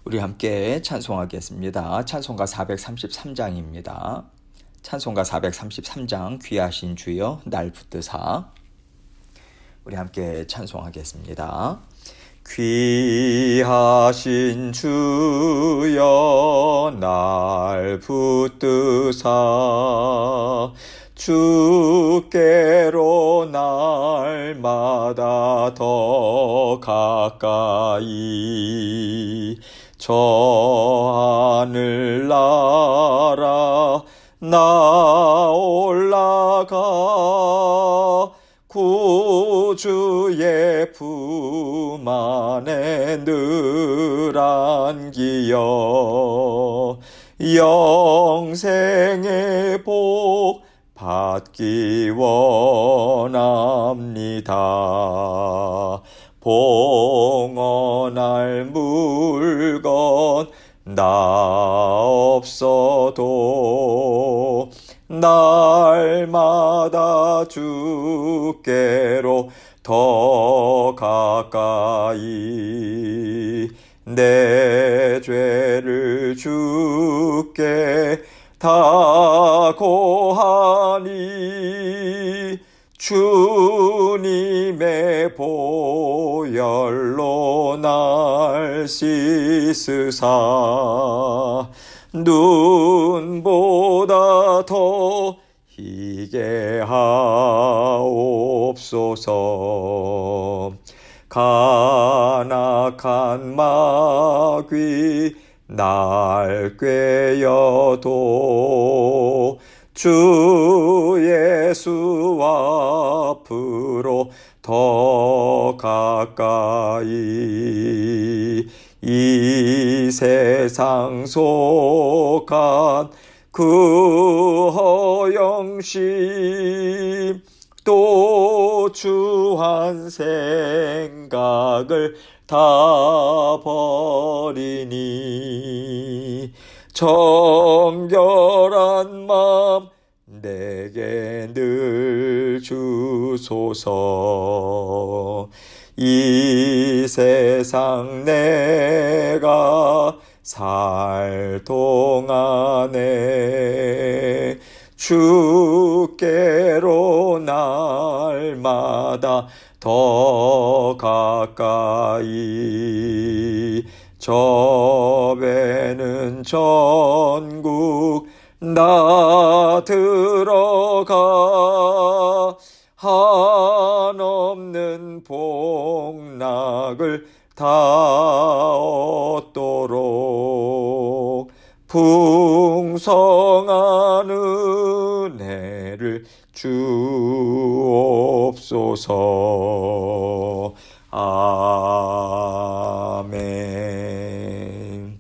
우리 함께 찬송하겠습니다. 찬송가 433장입니다. 찬송가 433장 귀하신 주여 날 붙드사. 우리 함께 찬송하겠습니다. 귀하신 주여 날 붙드사 주께로 날마다 더 가까이 저 하늘나라 나 올라가 구주의 품 안에 늘 안기어 영생의 복 받기 원합니다. 봉헌할 물건 나 없어도 날마다 주께로 더 가까이 내 죄를 주께 다 고하니 주님의 보혈로 날 씻으사 눈보다 더 희게 하옵소서. 간악한 마귀 날 꾀어도 주 예수 앞으로 더 가까이 이 세상 속한 그 허영심 또 주한 생각을 다 버리니 정결한 마음 내게 늘 주소서. 이 세상 내가 살 동안에 주께로 날마다 더 가까이 저 배는 전국 나 들어가 한없는 복락을 다 얻도록 풍성한 은혜를 주옵소서. 아멘.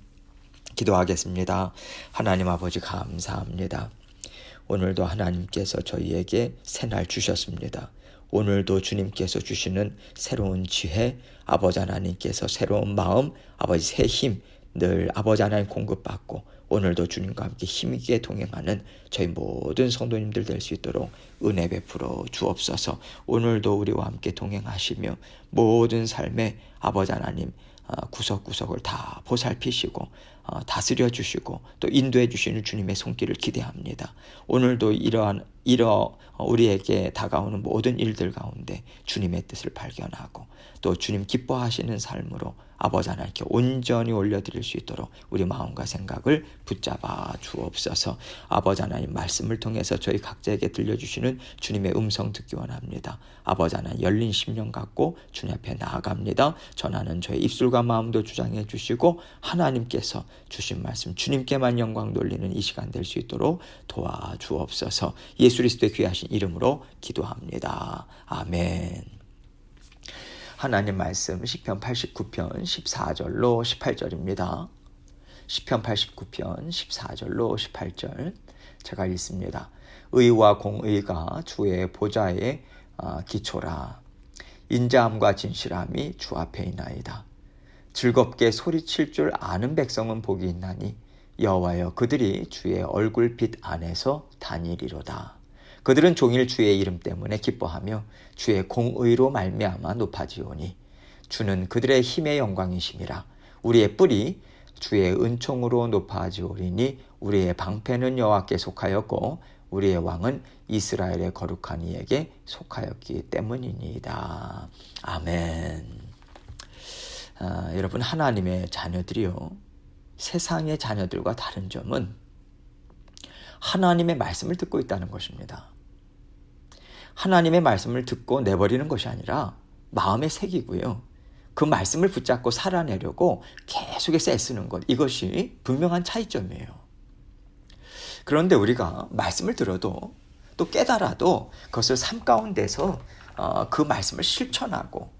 기도하겠습니다. 하나님 아버지 감사합니다. 오늘도 하나님께서 저희에게 새날 주셨습니다. 오늘도 주님께서 주시는 새로운 지혜, 아버지 하나님께서 새로운 마음, 아버지 새 힘 늘 아버지 하나님 공급받고 오늘도 주님과 함께 힘있게 동행하는 저희 모든 성도님들 될 수 있도록 은혜 베풀어 주옵소서. 오늘도 우리와 함께 동행하시며 모든 삶에 아버지 하나님 구석구석을 다 보살피시고 다스려 주시고 또 인도해 주시는 주님의 손길을 기대합니다. 오늘도 우리에게 다가오는 모든 일들 가운데 주님의 뜻을 발견하고 또 주님 기뻐하시는 삶으로 아버지 하나님께 온전히 올려드릴 수 있도록 우리 마음과 생각을 붙잡아 주옵소서. 아버지 하나님 말씀을 통해서 저희 각자에게 들려주시는 주님의 음성 듣기 원합니다. 아버지 하나님 열린 심령 갖고 주님 앞에 나아갑니다. 전하는 저의 입술과 마음도 주장해 주시고 하나님께서 주신 말씀 주님께만 영광 돌리는 이 시간 될 수 있도록 도와주옵소서. 예수 그리스도의 귀하신 이름으로 기도합니다. 아멘. 하나님 말씀 시편 89편 14절로 18절입니다. 시편 89편 14절로 18절 제가 읽습니다. 의와 공의가 주의 보좌의 기초라. 인자함과 진실함이 주 앞에 있나이다. 즐겁게 소리칠 줄 아는 백성은 복이 있나니 여호와여 그들이 주의 얼굴빛 안에서 다니리로다. 그들은 종일 주의 이름 때문에 기뻐하며 주의 공의로 말미암아 높아지오니 주는 그들의 힘의 영광이심이라. 우리의 뿔이 주의 은총으로 높아지오리니 우리의 방패는 여호와께 속하였고 우리의 왕은 이스라엘의 거룩한 이에게 속하였기 때문이니이다. 아멘. 여러분, 하나님의 자녀들이요, 세상의 자녀들과 다른 점은 하나님의 말씀을 듣고 있다는 것입니다. 하나님의 말씀을 듣고 내버리는 것이 아니라 마음에 새기고요, 그 말씀을 붙잡고 살아내려고 계속해서 애쓰는 것, 이것이 분명한 차이점이에요. 그런데 우리가 말씀을 들어도 또 깨달아도 그것을 삶 가운데서 그 말씀을 실천하고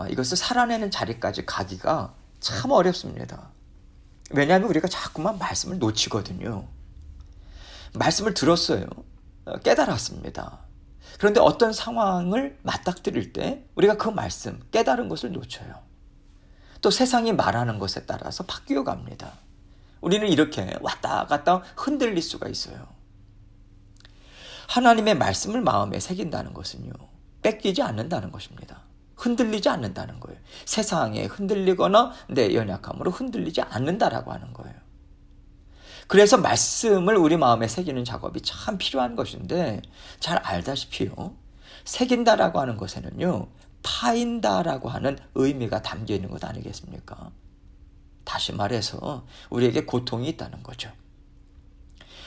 이것을 살아내는 자리까지 가기가 참 어렵습니다. 왜냐하면 우리가 자꾸만 말씀을 놓치거든요. 말씀을 들었어요. 깨달았습니다. 그런데 어떤 상황을 맞닥뜨릴 때 우리가 그 말씀, 깨달은 것을 놓쳐요. 또 세상이 말하는 것에 따라서 바뀌어 갑니다. 우리는 이렇게 왔다 갔다 흔들릴 수가 있어요. 하나님의 말씀을 마음에 새긴다는 것은요, 뺏기지 않는다는 것입니다. 흔들리지 않는다는 거예요. 세상에 흔들리거나 내 연약함으로 흔들리지 않는다라고 하는 거예요. 그래서 말씀을 우리 마음에 새기는 작업이 참 필요한 것인데, 잘 알다시피요, 새긴다라고 하는 것에는요, 파인다라고 하는 의미가 담겨 있는 것 아니겠습니까? 다시 말해서 우리에게 고통이 있다는 거죠.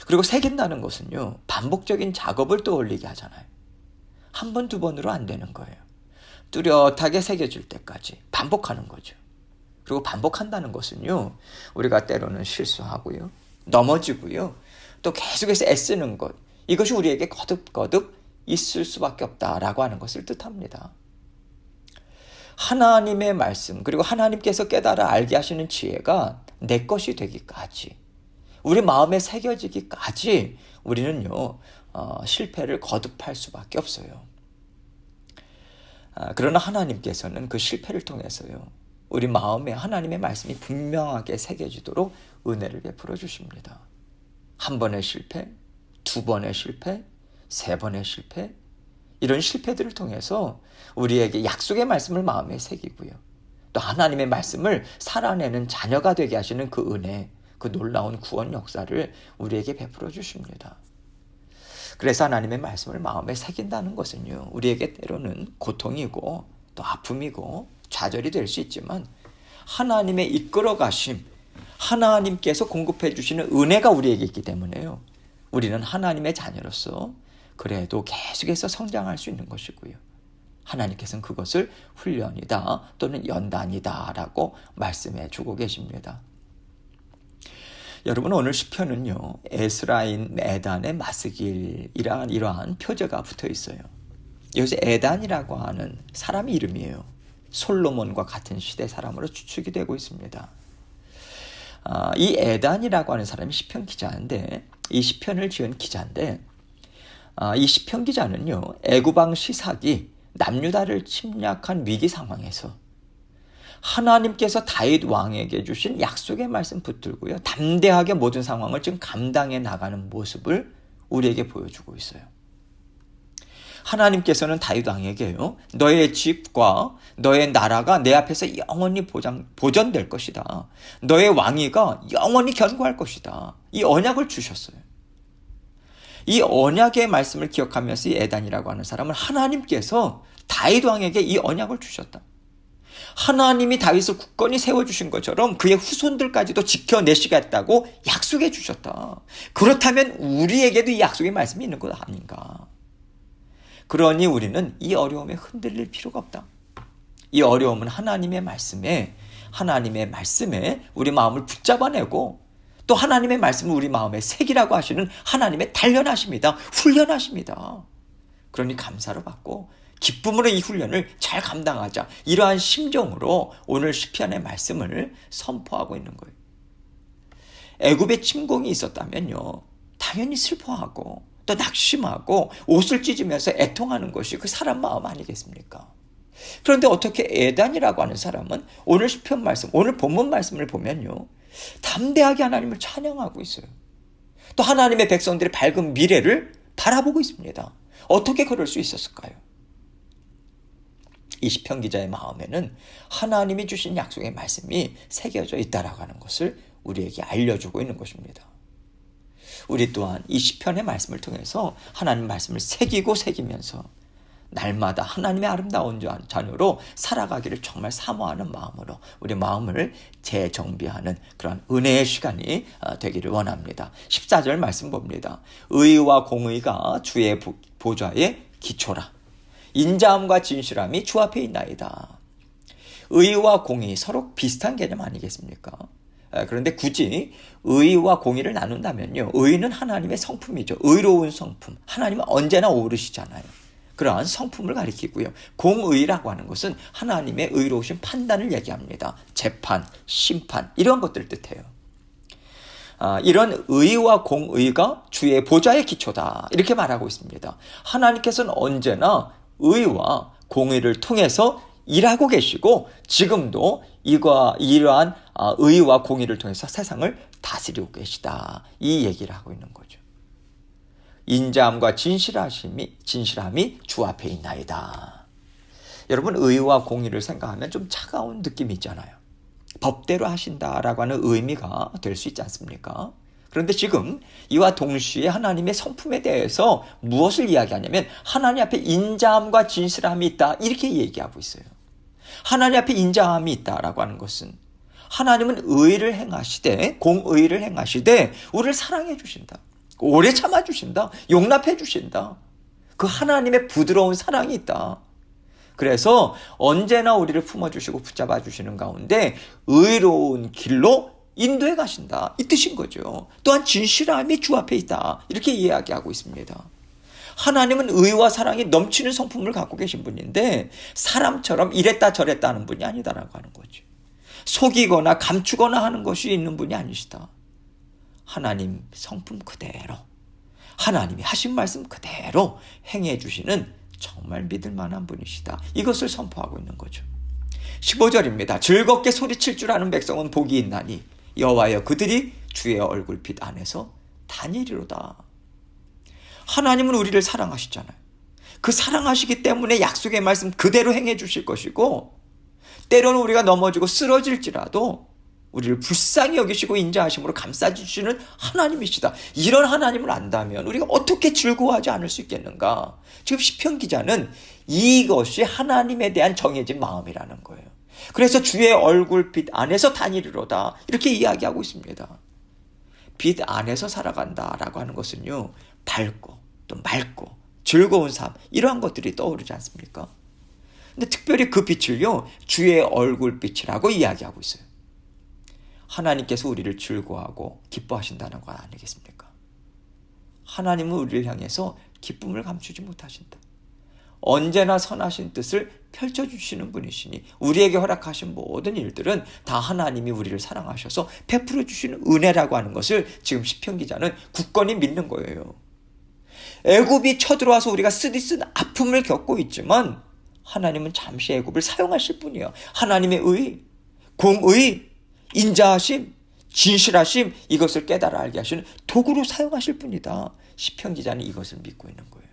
그리고 새긴다는 것은요, 반복적인 작업을 떠올리게 하잖아요. 한 번, 두 번으로 안 되는 거예요. 뚜렷하게 새겨질 때까지 반복하는 거죠. 그리고 반복한다는 것은요, 우리가 때로는 실수하고요, 넘어지고요, 또 계속해서 애쓰는 것, 이것이 우리에게 거듭거듭 있을 수밖에 없다라고 하는 것을 뜻합니다. 하나님의 말씀, 그리고 하나님께서 깨달아 알게 하시는 지혜가 내 것이 되기까지, 우리 마음에 새겨지기까지 우리는요, 실패를 거듭할 수밖에 없어요. 그러나 하나님께서는 그 실패를 통해서요, 우리 마음에 하나님의 말씀이 분명하게 새겨지도록 은혜를 베풀어 주십니다. 한 번의 실패, 두 번의 실패, 세 번의 실패, 이런 실패들을 통해서 우리에게 약속의 말씀을 마음에 새기고요, 또 하나님의 말씀을 살아내는 자녀가 되게 하시는 그 은혜, 그 놀라운 구원 역사를 우리에게 베풀어 주십니다. 그래서 하나님의 말씀을 마음에 새긴다는 것은요, 우리에게 때로는 고통이고 또 아픔이고 좌절이 될 수 있지만 하나님의 이끌어 가심, 하나님께서 공급해 주시는 은혜가 우리에게 있기 때문에요, 우리는 하나님의 자녀로서 그래도 계속해서 성장할 수 있는 것이고요, 하나님께서는 그것을 훈련이다 또는 연단이다 라고 말씀해 주고 계십니다. 여러분, 오늘 시편은요, 에스라인 에단의 마스길이란 이러한 표제가 붙어 있어요. 여기서 에단이라고 하는 사람 이름이에요. 솔로몬과 같은 시대 사람으로 추측이 되고 있습니다. 이 에단이라고 하는 사람이 시편 기자인데, 이 시편을 지은 기자인데, 이 시편 기자는요, 애굽왕 시삭이 남유다를 침략한 위기 상황에서 하나님께서 다윗 왕에게 주신 약속의 말씀 붙들고요, 담대하게 모든 상황을 지금 감당해 나가는 모습을 우리에게 보여주고 있어요. 하나님께서는 다윗 왕에게요, 너의 집과 너의 나라가 내 앞에서 영원히 보존될 것이다. 너의 왕위가 영원히 견고할 것이다. 이 언약을 주셨어요. 이 언약의 말씀을 기억하면서 이 에단이라고 하는 사람은 하나님께서 다윗 왕에게 이 언약을 주셨다. 하나님이 다윗을 굳건히 세워주신 것처럼 그의 후손들까지도 지켜내시겠다고 약속해 주셨다. 그렇다면 우리에게도 이 약속의 말씀이 있는 것 아닌가. 그러니 우리는 이 어려움에 흔들릴 필요가 없다. 이 어려움은 하나님의 말씀에 우리 마음을 붙잡아내고, 또 하나님의 말씀을 우리 마음에 새기라고 하시는 하나님의 단련하십니다. 훈련하십니다. 그러니 감사로 받고 기쁨으로 이 훈련을 잘 감당하자, 이러한 심정으로 오늘 시편의 말씀을 선포하고 있는 거예요. 애굽에 침공이 있었다면요, 당연히 슬퍼하고 또 낙심하고 옷을 찢으면서 애통하는 것이 그 사람 마음 아니겠습니까? 그런데 어떻게 에단이라고 하는 사람은 오늘 시편 말씀, 오늘 본문 말씀을 보면요, 담대하게 하나님을 찬양하고 있어요. 또 하나님의 백성들의 밝은 미래를 바라보고 있습니다. 어떻게 그럴 수 있었을까요? 이 시편 기자의 마음에는 하나님이 주신 약속의 말씀이 새겨져 있다라고 하는 것을 우리에게 알려주고 있는 것입니다. 우리 또한 이 시편의 말씀을 통해서 하나님 말씀을 새기면서 날마다 하나님의 아름다운 자녀로 살아가기를 정말 사모하는 마음으로 우리 마음을 재정비하는 그런 은혜의 시간이 되기를 원합니다. 14절 말씀 봅니다. 의와 공의가 주의 보좌의 기초라. 인자함과 진실함이 주 앞에 있나이다. 의와 공의 서로 비슷한 개념 아니겠습니까? 그런데 굳이 의와 공의를 나눈다면요, 의는 하나님의 성품이죠. 의로운 성품. 하나님은 언제나 오르시잖아요. 그러한 성품을 가리키고요. 공의라고 하는 것은 하나님의 의로우신 판단을 얘기합니다. 재판, 심판 이런 것들을 뜻해요. 이런 의와 공의가 주의 보좌의 기초다 이렇게 말하고 있습니다. 하나님께서는 언제나 의와 공의를 통해서 일하고 계시고 지금도 이러한 의와 공의를 통해서 세상을 다스리고 계시다 이 얘기를 하고 있는 거죠. 인자함과 진실함이 주 앞에 있나이다. 여러분, 의와 공의를 생각하면 좀 차가운 느낌이 있잖아요. 법대로 하신다라고 하는 의미가 될 수 있지 않습니까? 그런데 지금 이와 동시에 하나님의 성품에 대해서 무엇을 이야기하냐면 하나님 앞에 인자함과 진실함이 있다 이렇게 얘기하고 있어요. 하나님 앞에 인자함이 있다라고 하는 것은 하나님은 의를 행하시되 공의를 행하시되 우리를 사랑해 주신다. 오래 참아주신다. 용납해주신다. 그 하나님의 부드러운 사랑이 있다. 그래서 언제나 우리를 품어주시고 붙잡아주시는 가운데 의로운 길로 인도해 가신다. 이 뜻인 거죠. 또한 진실함이 주 앞에 있다. 이렇게 이야기하고 있습니다. 하나님은 의와 사랑이 넘치는 성품을 갖고 계신 분인데 사람처럼 이랬다 저랬다 하는 분이 아니다라고 하는 거죠. 속이거나 감추거나 하는 것이 있는 분이 아니시다. 하나님 성품 그대로 하나님이 하신 말씀 그대로 행해 주시는 정말 믿을 만한 분이시다. 이것을 선포하고 있는 거죠. 15절입니다. 즐겁게 소리칠 줄 아는 백성은 복이 있나니 여호와여 그들이 주의 얼굴빛 안에서 다니리로다. 하나님은 우리를 사랑하시잖아요. 그 사랑하시기 때문에 약속의 말씀 그대로 행해 주실 것이고 때로는 우리가 넘어지고 쓰러질지라도 우리를 불쌍히 여기시고 인자하심으로 감싸주시는 하나님이시다. 이런 하나님을 안다면 우리가 어떻게 즐거워하지 않을 수 있겠는가? 지금 시편 기자는 이것이 하나님에 대한 정해진 마음이라는 거예요. 그래서 주의 얼굴빛 안에서 다니리로다 이렇게 이야기하고 있습니다. 빛 안에서 살아간다라고 하는 것은요, 밝고 또 맑고 즐거운 삶 이러한 것들이 떠오르지 않습니까? 근데 특별히 그 빛을요 주의 얼굴빛이라고 이야기하고 있어요. 하나님께서 우리를 즐거워하고 기뻐하신다는 것 아니겠습니까? 하나님은 우리를 향해서 기쁨을 감추지 못하신다. 언제나 선하신 뜻을 펼쳐주시는 분이시니 우리에게 허락하신 모든 일들은 다 하나님이 우리를 사랑하셔서 베풀어 주시는 은혜라고 하는 것을 지금 시편 기자는 굳건히 믿는 거예요. 애굽이 쳐들어와서 우리가 쓰디쓴 아픔을 겪고 있지만 하나님은 잠시 애굽을 사용하실 뿐이에요. 하나님의 의, 공의, 인자하심, 진실하심 이것을 깨달아 알게 하시는 도구로 사용하실 뿐이다. 시편 기자는 이것을 믿고 있는 거예요.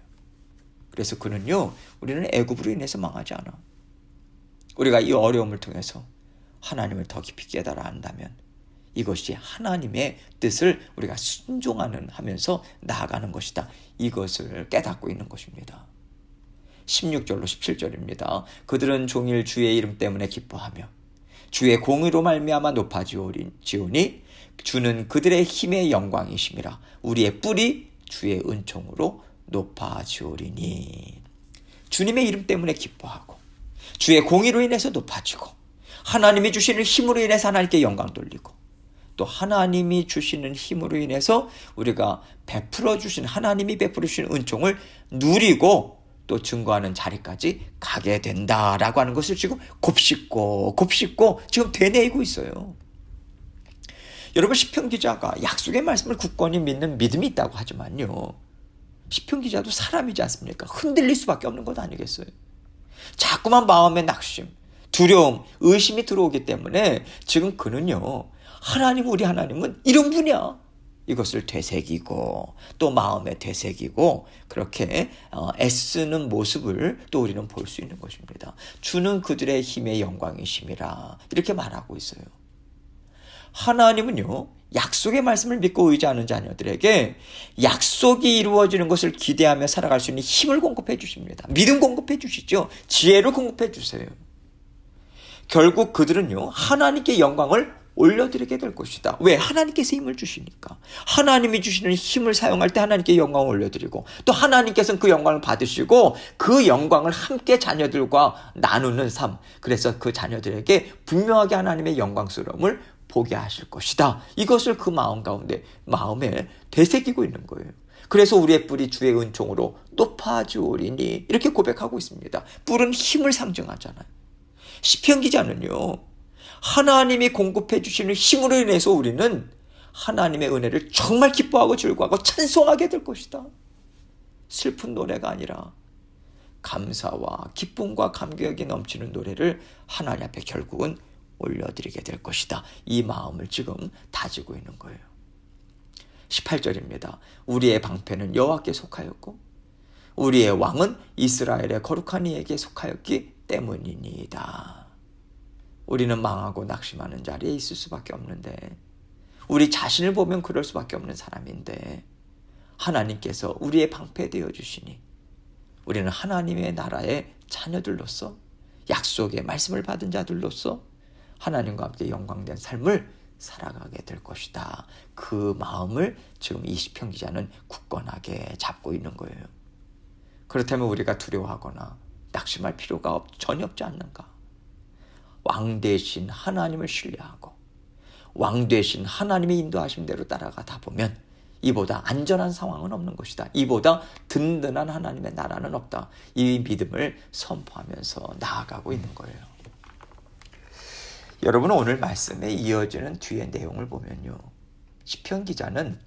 그래서 그는요, 우리는 애굽으로 인해서 망하지 않아. 우리가 이 어려움을 통해서 하나님을 더 깊이 깨달아 안다면 이것이 하나님의 뜻을 우리가 순종하면서 나아가는 것이다. 이것을 깨닫고 있는 것입니다. 16절로 17절입니다. 그들은 종일 주의 이름 때문에 기뻐하며 주의 공의로 말미암아 높아지오니 주는 그들의 힘의 영광이심이라. 우리의 뿔이 주의 은총으로 높아지오리니. 주님의 이름 때문에 기뻐하고 주의 공의로 인해서 높아지고 하나님이 주시는 힘으로 인해서 하나님께 영광 돌리고 또 하나님이 주시는 힘으로 인해서 우리가 하나님이 베풀어 주시는 은총을 누리고 또 증거하는 자리까지 가게 된다라고 하는 것을 지금 곱씹고 지금 되뇌이고 있어요. 여러분, 시편 기자가 약속의 말씀을 굳건히 믿는 믿음이 있다고 하지만요, 시편 기자도 사람이지 않습니까? 흔들릴 수밖에 없는 것 아니겠어요? 자꾸만 마음에 낙심, 두려움, 의심이 들어오기 때문에 지금 그는요, 우리 하나님은 이런 분이야. 이것을 되새기고 또 마음에 되새기고 그렇게 애쓰는 모습을 또 우리는 볼 수 있는 것입니다. 주는 그들의 힘의 영광이심이라 이렇게 말하고 있어요. 하나님은요, 약속의 말씀을 믿고 의지하는 자녀들에게 약속이 이루어지는 것을 기대하며 살아갈 수 있는 힘을 공급해 주십니다. 믿음 공급해 주시죠. 지혜를 공급해 주세요. 결국 그들은요, 하나님께 영광을 올려드리게 될 것이다. 왜? 하나님께서 힘을 주시니까. 하나님이 주시는 힘을 사용할 때 하나님께 영광을 올려드리고, 또 하나님께서는 그 영광을 받으시고 그 영광을 함께 자녀들과 나누는 삶. 그래서 그 자녀들에게 분명하게 하나님의 영광스러움을 보게 하실 것이다. 이것을 그 마음 가운데, 마음에 되새기고 있는 거예요. 그래서 우리의 뿔이 주의 은총으로 높아지오리니 이렇게 고백하고 있습니다. 뿔은 힘을 상징하잖아요. 시편 기자는요, 하나님이 공급해 주시는 힘으로 인해서 우리는 하나님의 은혜를 정말 기뻐하고 즐거워하고 찬송하게 될 것이다. 슬픈 노래가 아니라 감사와 기쁨과 감격이 넘치는 노래를 하나님 앞에 결국은 올려드리게 될 것이다. 이 마음을 지금 다지고 있는 거예요. 18절입니다. 우리의 방패는 여호와께 속하였고 우리의 왕은 이스라엘의 거룩한 이에게 속하였기 때문이니이다. 우리는 망하고 낙심하는 자리에 있을 수밖에 없는데, 우리 자신을 보면 그럴 수밖에 없는 사람인데, 하나님께서 우리의 방패 되어 주시니 우리는 하나님의 나라의 자녀들로서, 약속의 말씀을 받은 자들로서 하나님과 함께 영광된 삶을 살아가게 될 것이다. 그 마음을 지금 이 시편 기자는 굳건하게 잡고 있는 거예요. 그렇다면 우리가 두려워하거나 낙심할 필요가 전혀 없지 않는가? 왕 대신 하나님을 신뢰하고 왕 대신 하나님의 인도하신 대로 따라가다 보면 이보다 안전한 상황은 없는 것이다. 이보다 든든한 하나님의 나라는 없다. 이 믿음을 선포하면서 나아가고 있는 거예요. 여러분, 오늘 말씀에 이어지는 뒤의 내용을 보면요, 시편 기자는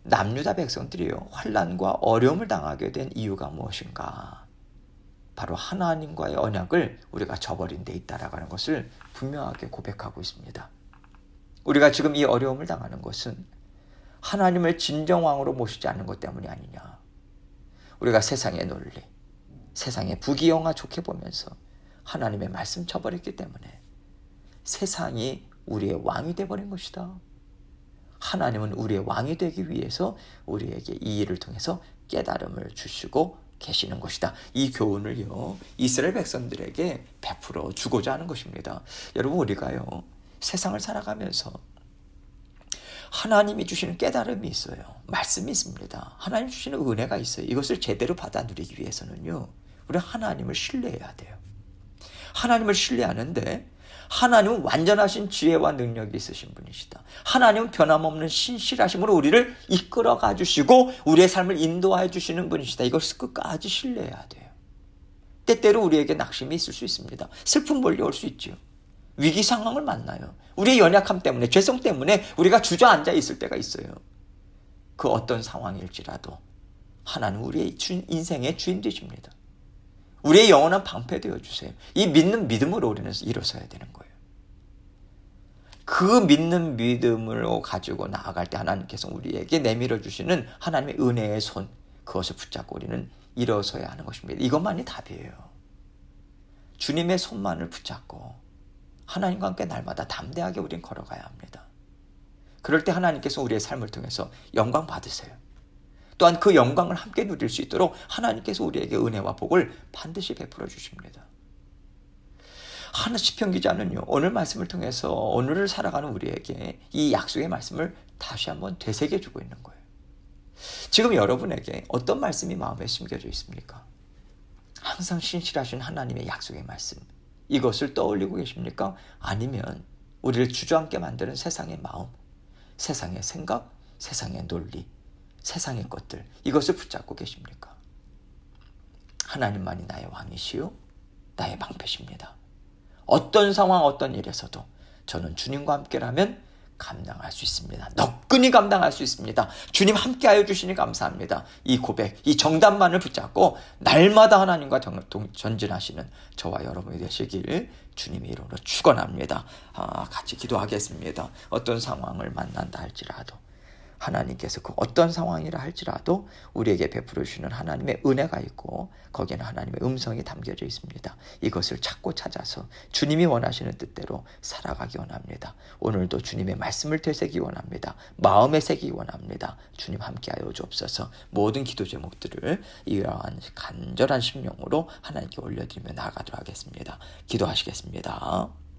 남유다 백성들이요, 환난과 어려움을 당하게 된 이유가 무엇인가? 바로 하나님과의 언약을 우리가 저버린 데 있다라는 것을 분명하게 고백하고 있습니다. 우리가 지금 이 어려움을 당하는 것은 하나님을 진정왕으로 모시지 않는 것 때문이 아니냐. 우리가 세상의 논리, 세상의 부귀영화 좋게 보면서 하나님의 말씀 저버렸기 때문에 세상이 우리의 왕이 되어버린 것이다. 하나님은 우리의 왕이 되기 위해서 우리에게 이 일을 통해서 깨달음을 주시고 계시는 것이다. 이 교훈을요, 이스라엘 백성들에게 베풀어 주고자 하는 것입니다. 여러분, 우리가요, 세상을 살아가면서 하나님이 주시는 깨달음이 있어요. 말씀이 있습니다. 하나님 주시는 은혜가 있어요. 이것을 제대로 받아 누리기 위해서는요, 우리는 하나님을 신뢰해야 돼요. 하나님을 신뢰하는데 하나님은 완전하신 지혜와 능력이 있으신 분이시다. 하나님은 변함없는 신실하심으로 우리를 이끌어 가주시고 우리의 삶을 인도해 주시는 분이시다. 이것을 끝까지 신뢰해야 돼요. 때때로 우리에게 낙심이 있을 수 있습니다. 슬픔 몰려올 수 있죠. 위기 상황을 만나요. 우리의 연약함 때문에, 죄성 때문에 우리가 주저앉아 있을 때가 있어요. 그 어떤 상황일지라도 하나님 우리의 인생의 주인 되십니다. 우리의 영원한 방패 되어주세요. 이 믿는 믿음으로 우리는 일어서야 되는 거예요. 그 믿는 믿음을 가지고 나아갈 때 하나님께서 우리에게 내밀어 주시는 하나님의 은혜의 손, 그것을 붙잡고 우리는 일어서야 하는 것입니다. 이것만이 답이에요. 주님의 손만을 붙잡고 하나님과 함께 날마다 담대하게 우리는 걸어가야 합니다. 그럴 때 하나님께서 우리의 삶을 통해서 영광 받으세요. 또한 그 영광을 함께 누릴 수 있도록 하나님께서 우리에게 은혜와 복을 반드시 베풀어 주십니다. 시편 기자는요, 오늘 말씀을 통해서 오늘을 살아가는 우리에게 이 약속의 말씀을 다시 한번 되새겨주고 있는 거예요. 지금 여러분에게 어떤 말씀이 마음에 심겨져 있습니까? 항상 신실하신 하나님의 약속의 말씀, 이것을 떠올리고 계십니까? 아니면 우리를 주저앉게 만드는 세상의 마음, 세상의 생각, 세상의 논리, 세상의 것들, 이것을 붙잡고 계십니까? 하나님만이 나의 왕이시요 나의 방패십니다. 어떤 상황, 어떤 일에서도 저는 주님과 함께라면 감당할 수 있습니다. 너끈히 감당할 수 있습니다. 주님 함께하여 주시니 감사합니다. 이 고백, 이 정답만을 붙잡고 날마다 하나님과 전진하시는 저와 여러분이 되시길 주님의 이름으로 축원합니다. 같이 기도하겠습니다. 어떤 상황을 만난다 할지라도 하나님께서 그 어떤 상황이라 할지라도 우리에게 베풀어 주시는 하나님의 은혜가 있고 거기에는 하나님의 음성이 담겨져 있습니다. 이것을 찾고 찾아서 주님이 원하시는 뜻대로 살아가기 원합니다. 오늘도 주님의 말씀을 되새기기 원합니다. 마음에 새기기 원합니다. 주님 함께하여 주옵소서. 모든 기도 제목들을 이러한 간절한 심령으로 하나님께 올려드리며 나아가도록 하겠습니다. 기도하시겠습니다.